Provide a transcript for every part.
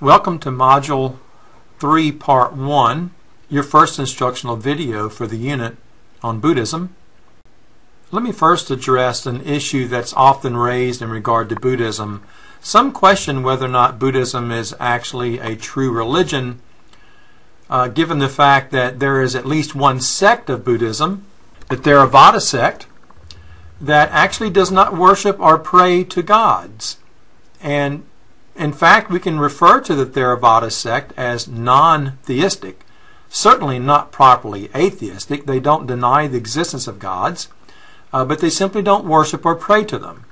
Welcome to Module 3, Part 1, your first instructional video for the unit on Buddhism. Let me first address an issue that's often raised in regard to Buddhism. Some question whether or not Buddhism is actually a true religion, given the fact that there is at least one sect of Buddhism, the Theravada sect, that actually does not worship or pray to gods. And in fact, we can refer to the Theravada sect as non-theistic, certainly not properly atheistic. They don't deny the existence of gods, but they simply don't worship or pray to them.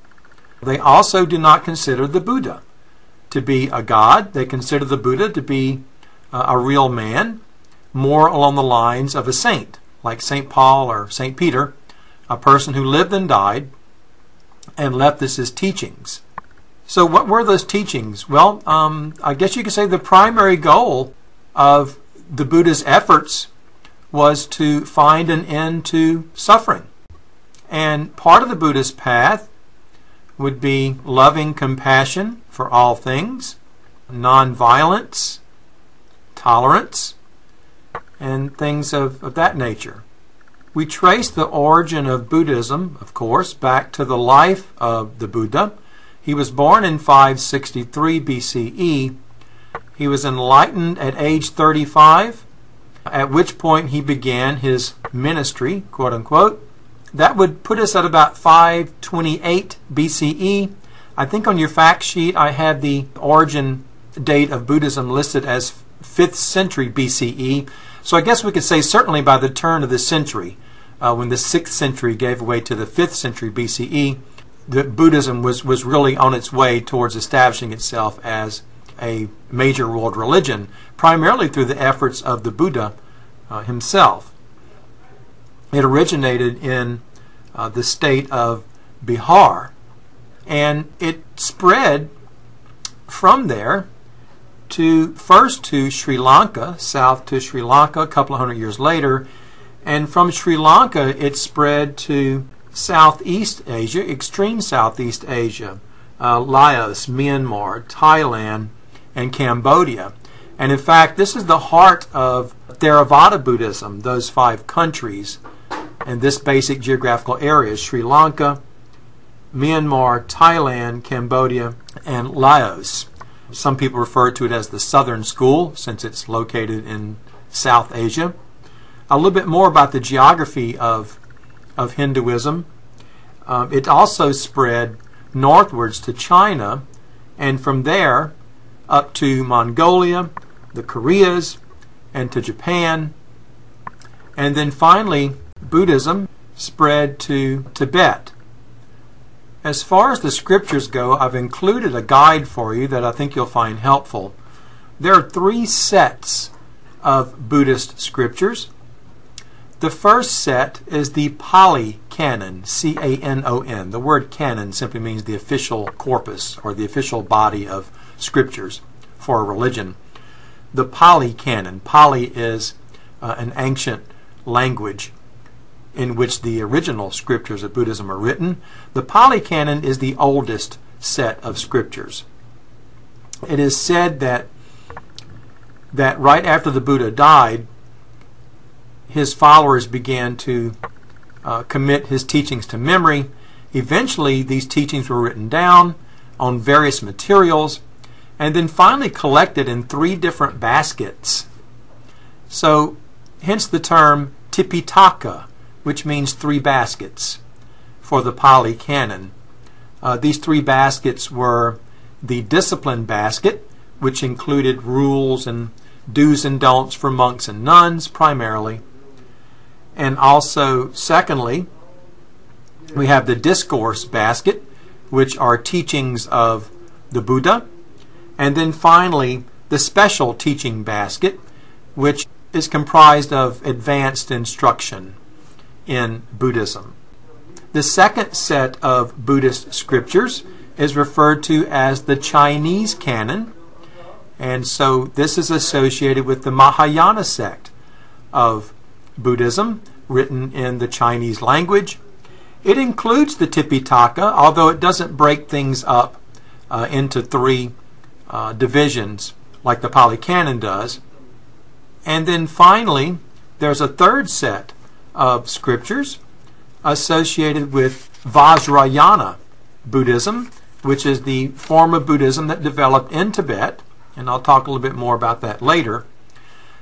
They also do not consider the Buddha to be a god. They consider the Buddha to be a real man, more along the lines of a saint, like St. Paul or St. Peter, a person who lived and died and left us his teachings. So what were those teachings? Well, I guess you could say the primary goal of the Buddha's efforts was to find an end to suffering. And part of the Buddha's path would be loving compassion for all things, non-violence, tolerance, and things of that nature. We trace the origin of Buddhism, of course, back to the life of the Buddha. He was born in 563 BCE. He was enlightened at age 35, at which point he began his ministry, quote unquote. That would put us at about 528 BCE. I think on your fact sheet I have the origin date of Buddhism listed as 5th century BCE. So I guess we could say certainly by the turn of the century, when the 6th century gave way to the 5th century BCE, that Buddhism was really on its way towards establishing itself as a major world religion, primarily through the efforts of the Buddha himself. It originated in the state of Bihar, and it spread from there first to Sri Lanka, south to Sri Lanka a couple of hundred years later, and from Sri Lanka it spread to Southeast Asia, extreme Southeast Asia, Laos, Myanmar, Thailand, and Cambodia. And in fact, this is the heart of Theravada Buddhism, those 5 countries and this basic geographical area: Sri Lanka, Myanmar, Thailand, Cambodia, and Laos. Some people refer to it as the Southern School, since it's located in South Asia. A little bit more about the geography of Hinduism. It also spread northwards to China, and from there up to Mongolia, the Koreas, and to Japan. And then finally, Buddhism spread to Tibet. As far as the scriptures go, I've included a guide for you that I think you'll find helpful. There are 3 sets of Buddhist scriptures. The first set is the Pali Canon, C-A-N-O-N. The word canon simply means the official corpus or the official body of scriptures for a religion. The Pali Canon. Pali is an ancient language in which the original scriptures of Buddhism are written. The Pali Canon is the oldest set of scriptures. It is said that right after the Buddha died, his followers began to commit his teachings to memory. Eventually, these teachings were written down on various materials and then finally collected in 3 different baskets. So, hence the term Tipitaka, which means 3 baskets for the Pali Canon. These 3 baskets were the discipline basket, which included rules and do's and don'ts for monks and nuns primarily. And also, secondly, we have the discourse basket, which are teachings of the Buddha. And then finally, the special teaching basket, which is comprised of advanced instruction in Buddhism. The second set of Buddhist scriptures is referred to as the Chinese canon. And so this is associated with the Mahayana sect of Buddhism, written in the Chinese language. It includes the Tipitaka, although it doesn't break things up into 3 divisions like the Pali Canon does. And then finally, there's a third set of scriptures associated with Vajrayana Buddhism, which is the form of Buddhism that developed in Tibet, and I'll talk a little bit more about that later.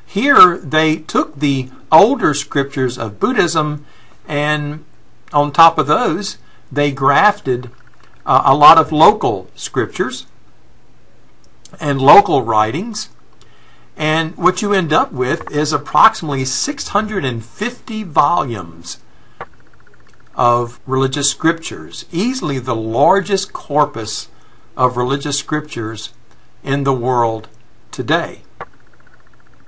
Here they took the older scriptures of Buddhism, and on top of those they grafted a lot of local scriptures and local writings, and what you end up with is approximately 650 volumes of religious scriptures, easily the largest corpus of religious scriptures in the world today.